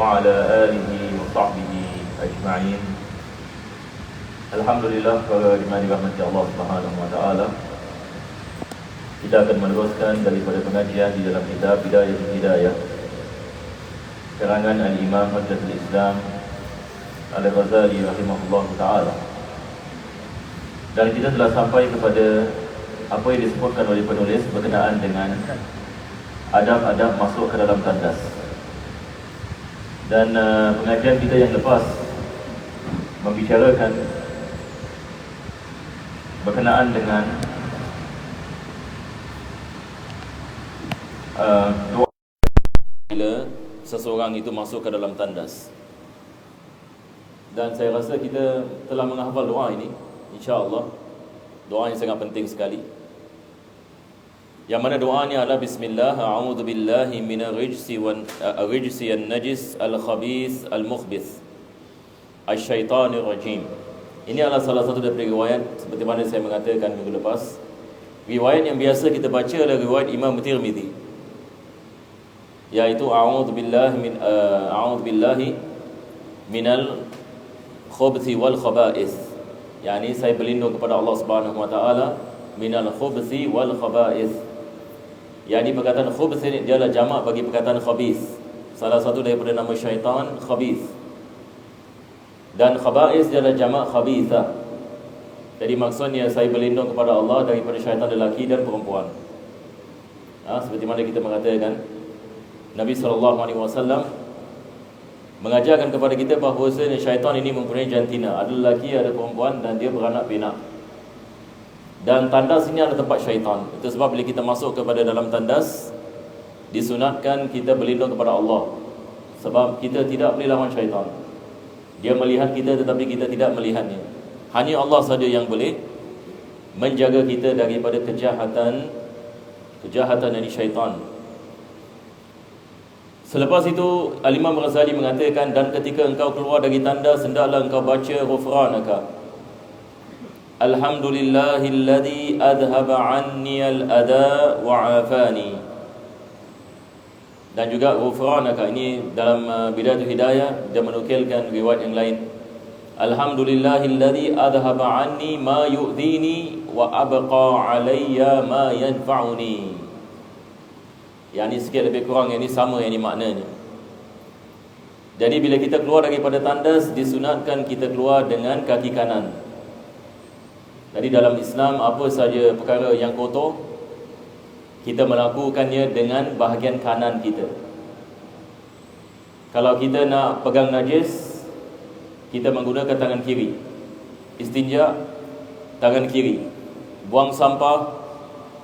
وعلى آله وصحبه أجمعين. Alhamdulillah, para jemaah dirahmati Allah Subhanahu wa taala. Kita akan meneruskan daripada pengajian di dalam kitab Bidayatul Hidayah karangan Al-Imam Hujjatul Islam Al-Ghazali rahimahullah taala. Dan kita telah sampai kepada apa yang disebutkan oleh penulis berkenaan dengan adab-adab masuk ke dalam tandas. Dan pengajian kita yang lepas membicarakan berkenaan dengan doa bila seseorang itu masuk ke dalam tandas. Dan saya rasa kita telah menghafal doa ini, insya-Allah. Doa yang sangat penting sekali. Yang mana doa ini adalah bismillah, a'udzu billahi minal rijsi an-najis al-khabith al-mukhbith asy-syaithanir rajim. Ini adalah salah satu daripada riwayat seperti mana saya mengatakan minggu lepas. Riwayat yang biasa kita baca adalah riwayat Imam Tirmizi, iaitu a'udzu billahi minal khubuthi wal khaba'ith. Yani saya berlindung kepada Allah Subhanahu wa taala minal khubuthi wal khaba'ith. Yani perkataan khubuth ini dia adalah jamak bagi perkataan khabith. Salah satu daripada nama syaitan khabith. Dan khaba'is adalah jamak khabithah. Jadi maksudnya saya berlindung kepada Allah daripada syaitan lelaki dan perempuan. Seperti mana kita mengatakan Nabi SAW mengajarkan kepada kita bahawa syaitan ini mempunyai jantina, ada lelaki, ada perempuan, dan dia beranak pinak. Dan tandas ini adalah tempat syaitan. Itu sebab bila kita masuk kepada dalam tandas, disunatkan kita berlindung kepada Allah, sebab kita tidak boleh lawan syaitan. Dia melihat kita tetapi kita tidak melihatnya. Hanya Allah saja yang boleh menjaga kita daripada kejahatan dari syaitan. Selepas itu Al-Imam Ghazali mengatakan, dan ketika engkau keluar dari tandas, hendaklah engkau baca ghufranaka. Alhamdulillahilladzi adhaba anni al-adha wa afani. Dan juga ghufranaka, ini dalam Bidayatul Hidayah dia menukilkan riwayat yang lain. Alhamdulillahilladzi adhaba anni ma yu'dhini wa abqa alayya ma yanfa'uni. Yang ini sikit lebih kurang, yang ini sama, yang ini maknanya. Jadi bila kita keluar daripada tandas, disunatkan kita keluar dengan kaki kanan. Jadi dalam Islam, apa saja perkara yang kotor, kita melakukannya dengan bahagian kanan kita. Kalau kita nak pegang najis, kita menggunakan tangan kiri. Istinja, tangan kiri. Buang sampah,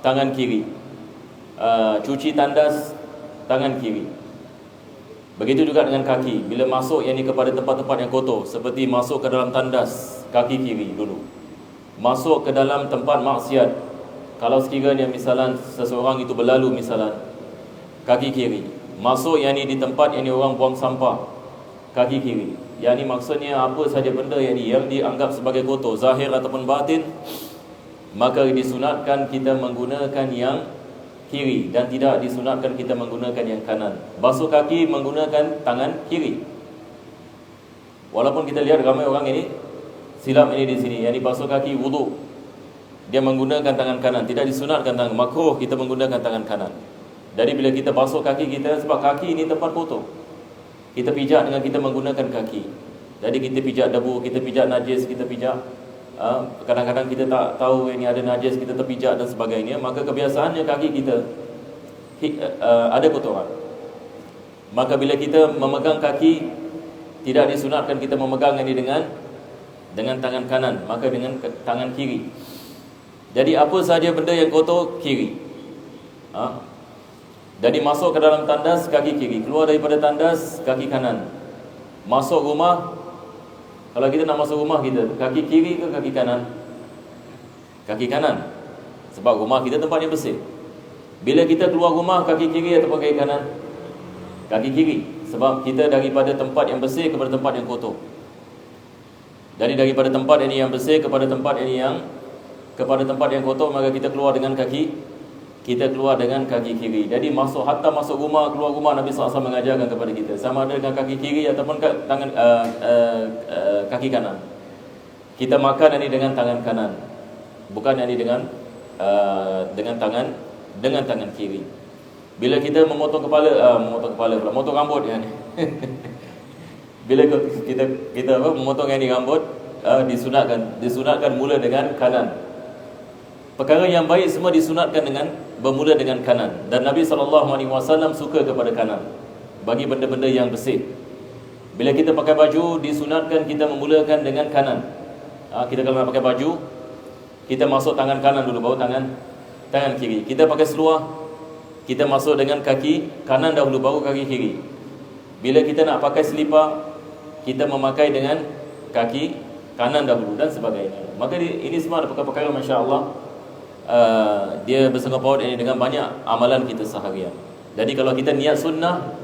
tangan kiri. Cuci tandas, tangan kiri. Begitu juga dengan kaki. Bila masuk yang ini kepada tempat-tempat yang kotor, seperti masuk ke dalam tandas, kaki kiri dulu. Masuk ke dalam tempat maksiat, kalau sekiranya misalan seseorang itu berlalu misalan, kaki kiri. Masuk yang ini di tempat yang ini orang buang sampah, kaki kiri. Yang ini maksudnya apa saja benda yang dianggap sebagai kotor, zahir ataupun batin, maka disunatkan kita menggunakan yang kiri, dan tidak disunatkan kita menggunakan yang kanan. Basuh kaki menggunakan tangan kiri. Walaupun kita lihat ramai orang ini silap ini di sini, yang ini basuh kaki wuduk, dia menggunakan tangan kanan. Tidak disunatkan tangan, makruh kita menggunakan tangan kanan. Jadi bila kita basuh kaki kita, sebab kaki ini tempat kotor, kita pijak dengan kita menggunakan kaki. Jadi kita pijak debu, kita pijak najis, kita pijak kadang-kadang kita tak tahu ini ada najis, kita terpijak dan sebagainya. Maka kebiasaannya kaki kita ada kotoran. Maka bila kita memegang kaki, tidak disunatkan kita memegang ini dengan tangan kanan, maka dengan tangan kiri. Jadi apa saja benda yang kotor, kiri. Jadi masuk ke dalam tandas, kaki kiri. Keluar daripada tandas, kaki kanan. Masuk rumah, kalau kita nak masuk rumah kita, kaki kiri ke kaki kanan? Kaki kanan. Sebab rumah kita tempat yang bersih. Bila kita keluar rumah, kaki kiri atau kaki kanan? Kaki kiri. Sebab kita daripada tempat yang bersih kepada tempat yang kotor. Jadi daripada tempat ini yang bersih kepada tempat ini yang kotor, maka kita keluar dengan kaki kita keluar dengan kaki kiri. Jadi hatta masuk rumah, keluar rumah, Nabi SAW mengajarkan kepada kita, sama ada dengan kaki kiri ataupun tangan kaki kanan. Kita makan ini dengan tangan kanan, bukan ini dengan tangan kiri. Bila kita memotong rambut yani. Bila kita memotong ini rambut, disunatkan mula dengan kanan. Perkara yang baik semua disunatkan bermula dengan kanan, dan Nabi SAW suka kepada kanan bagi benda-benda yang bersih. Bila kita pakai baju, disunatkan kita memulakan dengan kanan. Kita kalau nak pakai baju, kita masuk tangan kanan dulu, baru tangan kiri. Kita pakai seluar, kita masuk dengan kaki kanan dahulu, baru kaki kiri. Bila kita nak pakai selipar, kita memakai dengan kaki kanan dahulu, dan sebagainya. Maka ini semua ada perkara-perkara, masya-Allah, dia bersangkut paut ini dengan banyak amalan kita seharian. Jadi kalau kita niat sunnah,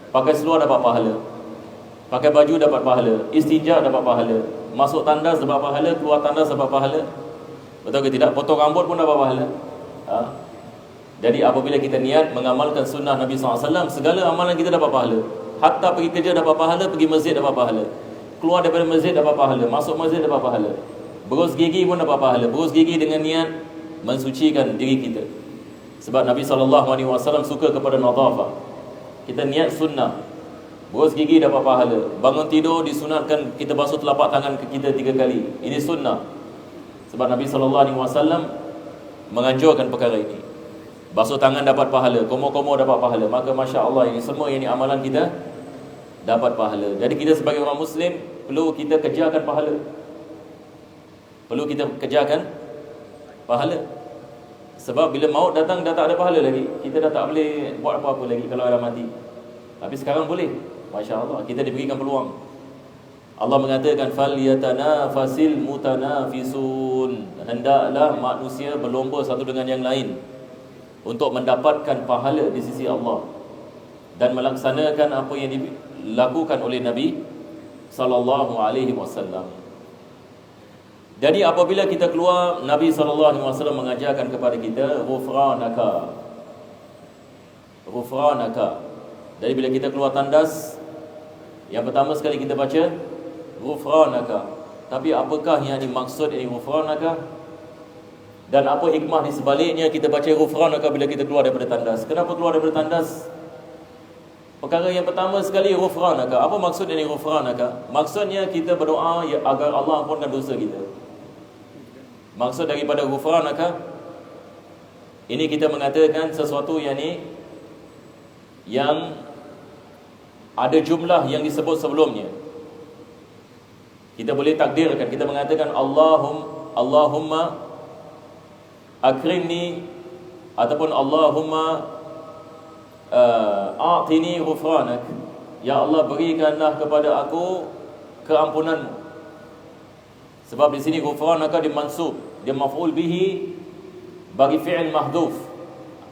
pakai seluar dapat pahala, pakai baju dapat pahala, istinja dapat pahala, masuk tandas dapat pahala, keluar tandas dapat pahala. Betul ke tidak? Potong rambut pun dapat pahala. Jadi apabila kita niat mengamalkan sunnah Nabi SAW, segala amalan kita dapat pahala. Hatta pergi kerja dapat pahala, pergi masjid dapat pahala, keluar daripada masjid dapat pahala, masuk masjid dapat pahala, berus gigi pun dapat pahala. Berus gigi dengan niat mensucikan diri kita, sebab Nabi SAW suka kepada nadhafah. Kita niat sunnah, berus gigi dapat pahala, bangun tidur disunatkan kita basuh telapak tangan kita 3 kali. Ini sunnah, sebab Nabi SAW menganjurkan perkara ini. Basuh tangan dapat pahala, komor-komor dapat pahala. Maka masya-Allah, ini semua ini amalan kita dapat pahala. Jadi kita sebagai orang Muslim perlu kita kejarkan pahala, perlu kita kejarkan pahala. Sebab bila maut datang, dah tak ada pahala lagi. Kita dah tak boleh buat apa-apa lagi kalau ada mati. Tapi sekarang boleh, masya-Allah, kita diberikan peluang. Allah mengatakan falyatanafasil mutanafisun, hendaklah manusia berlomba satu dengan yang lain untuk mendapatkan pahala di sisi Allah dan melaksanakan apa yang dilakukan oleh Nabi SAW. Jadi apabila kita keluar, Nabi SAW mengajarkan kepada kita ghufranaka. Jadi bila kita keluar tandas, yang pertama sekali kita baca ghufranaka. Tapi apakah yang dimaksud ini ghufranaka? Dan apa hikmah di sebaliknya kita baca ghufranaka bila kita keluar daripada tandas? Kenapa keluar daripada tandas? Perkara yang pertama sekali ghufranaka. Apa maksud ini ghufranaka? Maksudnya kita berdoa agar Allah ampunkan dosa kita. Maksud daripada ghufranaka ini, kita mengatakan sesuatu yang ada jumlah yang disebut sebelumnya. Kita boleh takdirkan, kita mengatakan Allahumma akrimni, ataupun Allahumma a'tini ghufranak. Ya Allah, berikanlah kepada aku keampunanmu. Sebab di sini ghufranaka dimansub, dia maf'ul bihi bagi fi'il mahdhuf.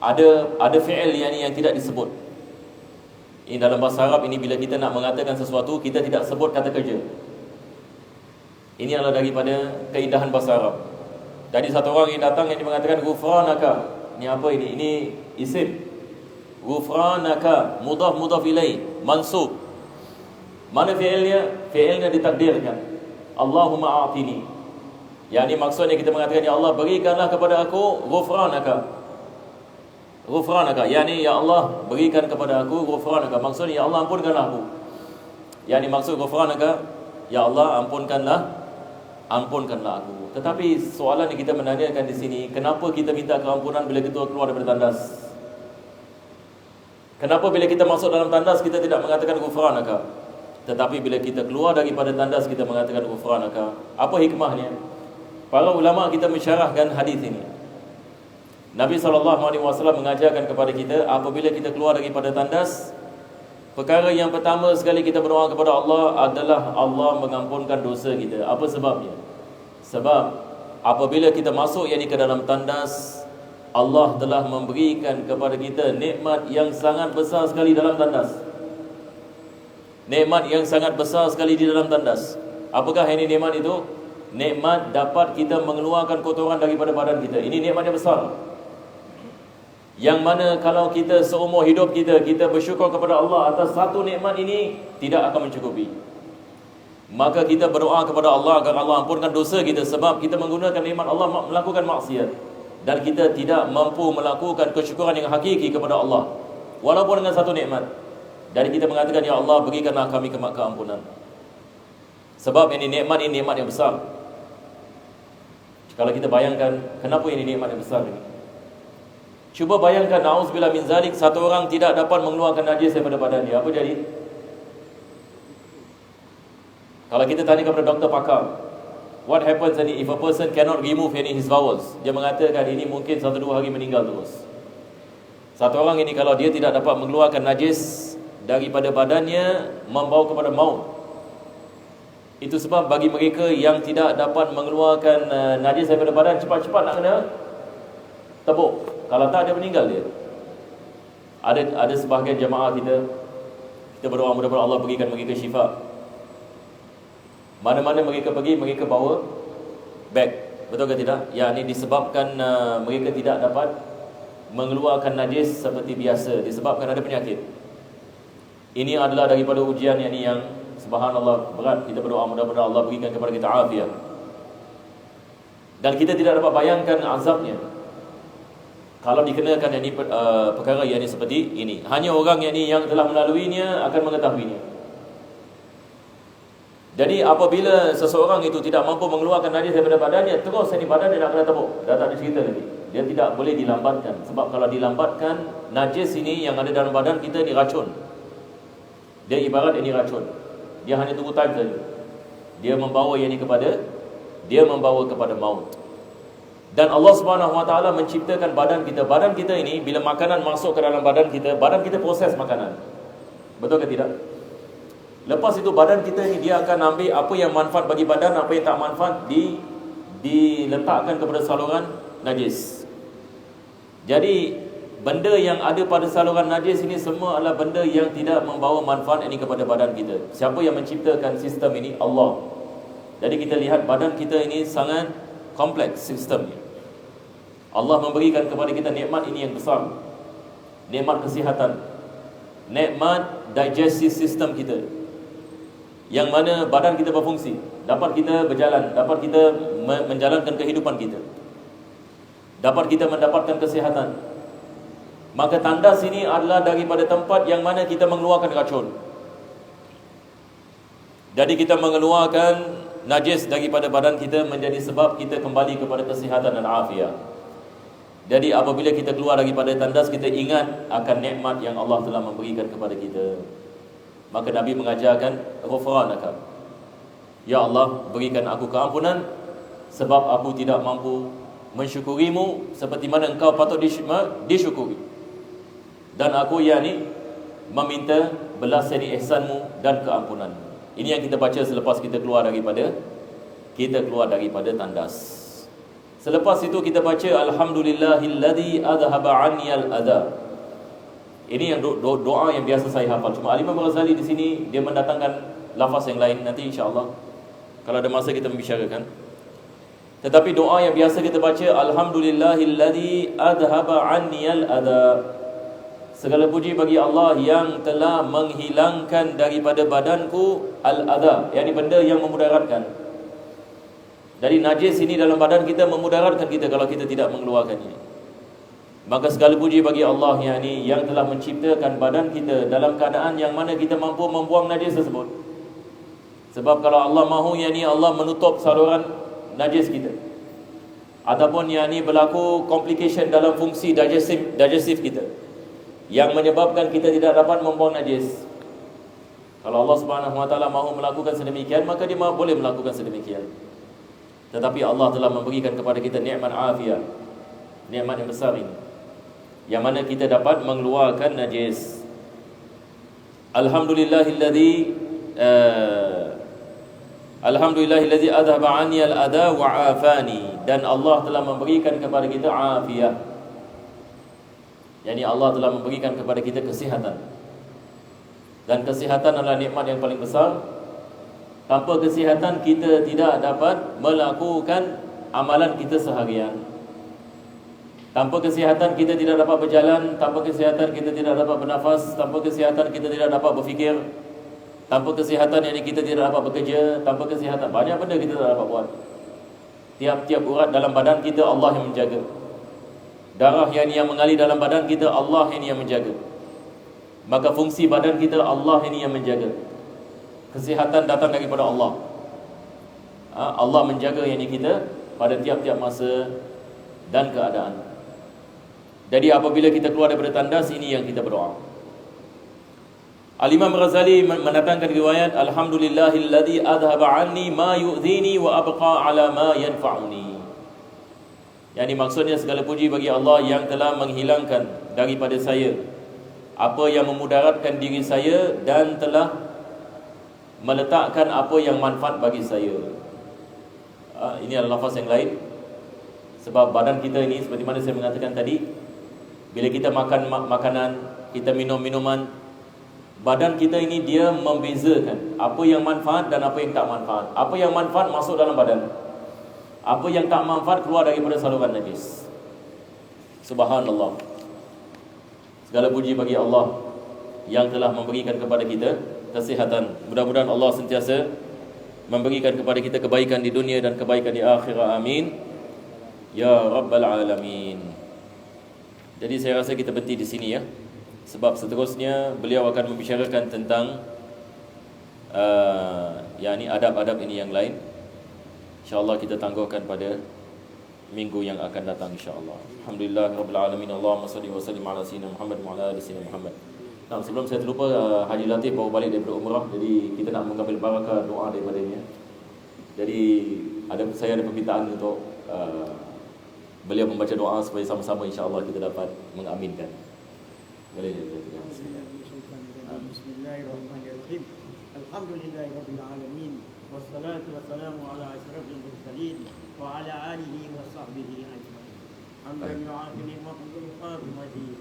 Ada fi'il yang tidak disebut. Ini dalam bahasa Arab ini, bila kita nak mengatakan sesuatu, kita tidak sebut kata kerja. Ini adalah daripada keindahan bahasa Arab. Jadi satu orang yang datang yang mengatakan ghufranaka, ini apa ini? Ini isim. Ghufranaka mudhaf ilaih, mansub. Mana fi'ilnya? Fi'ilnya ditakdirkan. Allahumma a'tini. Yang ini maksudnya kita mengatakan, ya Allah, berikanlah kepada aku ghufranaka. Ghufranaka, yani ya Allah, berikan kepada aku ghufranaka. Maksudnya, ya Allah, ampunkanlah aku. Yang ini maksud ghufranaka, ya Allah, ampunkanlah aku. Tetapi soalan yang kita menanyakan di sini, kenapa kita minta keampunan bila kita keluar daripada tandas? Kenapa bila kita masuk dalam tandas kita tidak mengatakan ghufranaka? Tetapi bila kita keluar daripada tandas kita mengatakan ghufranaka. Apa hikmahnya? Para ulama kita mensyarahkan hadis ini. Nabi SAW mengajarkan kepada kita, apabila kita keluar daripada tandas, perkara yang pertama sekali kita berdoa kepada Allah adalah Allah mengampunkan dosa kita. Apa sebabnya? Sebab apabila kita masuk ke dalam tandas, Allah telah memberikan kepada kita nikmat yang sangat besar sekali dalam tandas. Nikmat yang sangat besar sekali di dalam tandas. Apakah ini nikmat itu? Nikmat dapat kita mengeluarkan kotoran daripada badan kita. Ini nikmat yang besar. yang mana kalau kita seumur hidup kita bersyukur kepada Allah atas satu nikmat ini tidak akan mencukupi. Maka kita berdoa kepada Allah agar Allah ampunkan dosa kita, sebab kita menggunakan nikmat Allah melakukan maksiat, dan kita tidak mampu melakukan kesyukuran yang hakiki kepada Allah walaupun dengan satu nikmat. Dan kita mengatakan, ya Allah, berikanlah kami keampunan. Sebab ini nikmat yang besar. Kalau kita bayangkan, kenapa ini nikmat yang besar ini? Cuba bayangkan, na'udzubillah min zalik, satu orang tidak dapat mengeluarkan najis daripada badan dia, apa jadi? Kalau kita tanya kepada doktor pakar, what happens if a person cannot remove any his bowels? Dia mengatakan ini mungkin 1-2 hari meninggal terus. Satu orang ini kalau dia tidak dapat mengeluarkan najis daripada badannya, membawa kepada maut. Itu sebab bagi mereka yang tidak dapat mengeluarkan najis daripada badan, cepat-cepat nak kena tepuk. Kalau tak, dia meninggal dia. Ada sebahagian jemaah kita berdoa mudah-mudahan Allah berikan mereka syifa. Mana-mana mereka pergi, mereka bawa beg. Betul ke tidak? Ya, ini disebabkan mereka tidak dapat mengeluarkan najis seperti biasa, disebabkan ada penyakit. Ini adalah daripada ujian yang subhanallah berat. Kita berdoa mudah-mudahan Allah berikan kepada kita afiat. Dan kita tidak dapat bayangkan azabnya kalau dikenakan perkara yang seperti ini. Hanya orang yang telah melaluinya akan mengetahuinya. Jadi apabila seseorang itu tidak mampu mengeluarkan najis daripada badannya, terus badan dia nak kena tepuk. Dah tak ada cerita lagi. Dia tidak boleh dilambatkan. Sebab kalau dilambatkan, najis ini yang ada dalam badan kita ni racun. Dia ibarat ini racun. Dia hanya tunggu time saja. Dia membawa kepada maut. Dan Allah Subhanahu Wa Taala menciptakan badan kita. Badan kita ini bila makanan masuk ke dalam badan kita proses makanan. Betul ke tidak? Lepas itu badan kita ini dia akan ambil apa yang manfaat bagi badan, apa yang tak manfaat diletakkan kepada saluran najis. Jadi benda yang ada pada saluran najis ini semua adalah benda yang tidak membawa manfaat ini kepada badan kita. Siapa yang menciptakan sistem ini? Allah. Jadi kita lihat badan kita ini sangat kompleks sistemnya. Allah memberikan kepada kita nikmat ini yang besar. Nikmat kesihatan, nikmat digestive system kita, yang mana badan kita berfungsi, dapat kita berjalan, dapat kita menjalankan kehidupan kita, dapat kita mendapatkan kesihatan. Maka tandas ini adalah daripada tempat yang mana kita mengeluarkan racun. Jadi kita mengeluarkan najis daripada badan kita menjadi sebab kita kembali kepada kesihatan dan afiat. Jadi apabila kita keluar daripada tandas, kita ingat akan nikmat yang Allah telah memberikan kepada kita. Maka Nabi mengajarkan ghufranaka, ya Allah, berikan aku keampunan sebab aku tidak mampu mensyukurimu seperti mana engkau patut disyukuri. Dan aku meminta belas ihsanmu dan keampunan. Ini yang kita baca selepas kita keluar daripada tandas. Selepas itu kita baca alhamdulillahilladzi adhaba 'anniyal adha. Ini yang doa yang biasa saya hafal. Cuma Al-Imam Ghazali di sini dia mendatangkan lafaz yang lain, nanti insya-Allah kalau ada masa kita membicarakan. Tetapi doa yang biasa kita baca alhamdulillahilladzi adhaba 'anniyal adha. Segala puji bagi Allah yang telah menghilangkan daripada badanku al-adha, yakni benda yang memudaratkan. Dari najis ini dalam badan kita memudaratkan kita kalau kita tidak mengeluarkannya. Maka segala puji bagi Allah yang telah menciptakan badan kita dalam keadaan yang mana kita mampu membuang najis tersebut. Sebab kalau Allah mahu Allah menutup saluran najis kita, ataupun berlaku complication dalam fungsi digestif kita yang menyebabkan kita tidak dapat membuang najis. Kalau Allah Subhanahu Wa Taala mahu melakukan sedemikian, maka dia boleh melakukan sedemikian. Tetapi Allah telah memberikan kepada kita nikmat afiat, nikmat yang besar ini, yang mana kita dapat mengeluarkan najis. Alhamdulillahilladzi adhaba 'anni al-adha wa 'afani. Dan Allah telah memberikan kepada kita afiat, yakni Allah telah memberikan kepada kita kesihatan. Dan kesihatan adalah nikmat yang paling besar. Tanpa kesihatan kita tidak dapat melakukan amalan kita seharian. Tanpa kesihatan kita tidak dapat berjalan, tanpa kesihatan kita tidak dapat bernafas, tanpa kesihatan kita tidak dapat berfikir, tanpa kesihatan ini kita tidak dapat bekerja, tanpa kesihatan banyak benda kita tak dapat buat. Tiap-tiap urat dalam badan kita Allah yang menjaga. Darah yang mengalir dalam badan kita Allah ini yang menjaga. Maka fungsi badan kita Allah ini yang menjaga. Kesihatan datang daripada Allah. Allah menjaga yang ini kita pada tiap-tiap masa dan keadaan. Jadi apabila kita keluar daripada tandas, ini yang kita berdoa. Al-Imam Ghazali mendatangkan riwayat, Alhamdulillahilladzi adhaba anni ma yu'dhini wa abqa ala ma yanfa'uni. Yang maksudnya segala puji bagi Allah yang telah menghilangkan daripada saya apa yang memudaratkan diri saya dan telah meletakkan apa yang manfaat bagi saya. Ini adalah lafaz yang lain. Sebab badan kita ini seperti mana saya mengatakan tadi, bila kita makan makanan, kita minum minuman, badan kita ini dia membezakan apa yang manfaat dan apa yang tak manfaat. Apa yang manfaat masuk dalam badan, apa yang tak manfaat keluar daripada saluran najis. Subhanallah. Segala puji bagi Allah yang telah memberikan kepada kita kesihatan. Mudah-mudahan Allah sentiasa memberikan kepada kita kebaikan di dunia dan kebaikan di akhirat. Amin ya rabbal alamin. Jadi saya rasa kita berhenti di sini ya. Sebab seterusnya beliau akan membicarakan tentang adab-adab ini yang lain. InsyaAllah kita tangguhkan pada minggu yang akan datang insyaAllah. Alhamdulillah rabbil alamin. Allahumma salli wa sallim ala sayyidina Muhammad wa ala ali sayyidina Muhammad. Nah, sebelum saya terlupa, Haji Latif baru balik daripada umrah. Jadi kita nak mengambil barakah doa daripadanya. Jadi saya ada permintaan untuk beliau membaca doa supaya sama-sama insya-Allah kita dapat mengaminkan. Boleh ya. Bismillahirrahmanirrahim. Alhamdulillahirabbil alamin. Wassalatu wassalamu ala asyrafil mursalin wa ala alihi wa sahbihi ajma'in. Hamdan yu'afi ni'matahu wa yuqafi.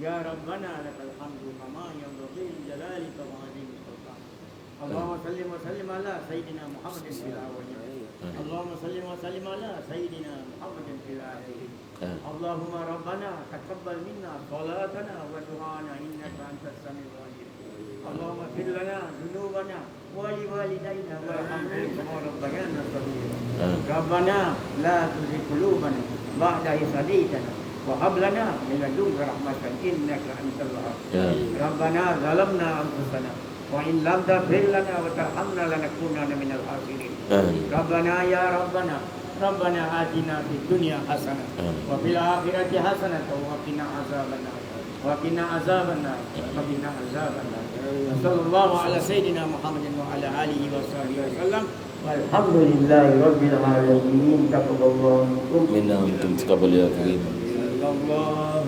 Ya Rabbana lakal hamdu kama yanbaghi li jalalika wa 'azimi sultanik. Allahumma salli wa sallim ala sayyidina Muhammadin fil awwalin. Allahumma salli wa sallim ala sayyidina Muhammadin fil akhirin. Allahumma rabbana taqabbal minna salatana wa du'ana innaka antas samiul alim. Allahumma fir lana dhunubana wa li walidayna warhamhum kama rabbayana shaghira. Rabbana la tuzigh qulubana ba'da idh hadaytana wa hab lana min ladunka rahmatan innaka antal wahhab. Rabbana zalamna anfusana wa in lam taghfir lana wa tarhamna lanakunanna minal khasirin. Rabbana ya Rabbana Rabbana atina fid dunya hasanah wa fil akhirati hasanah wa qina azabannar wa qina azabannar wa qina azabannar. Sallallahu ala sayyidina Muhammadin wa ala alihi wa sahbihi wasallam. Walhamdulillahi rabbil alamin. Taqabbalallahu minkum. Minna wa minkum taqabbal ya karim. Allah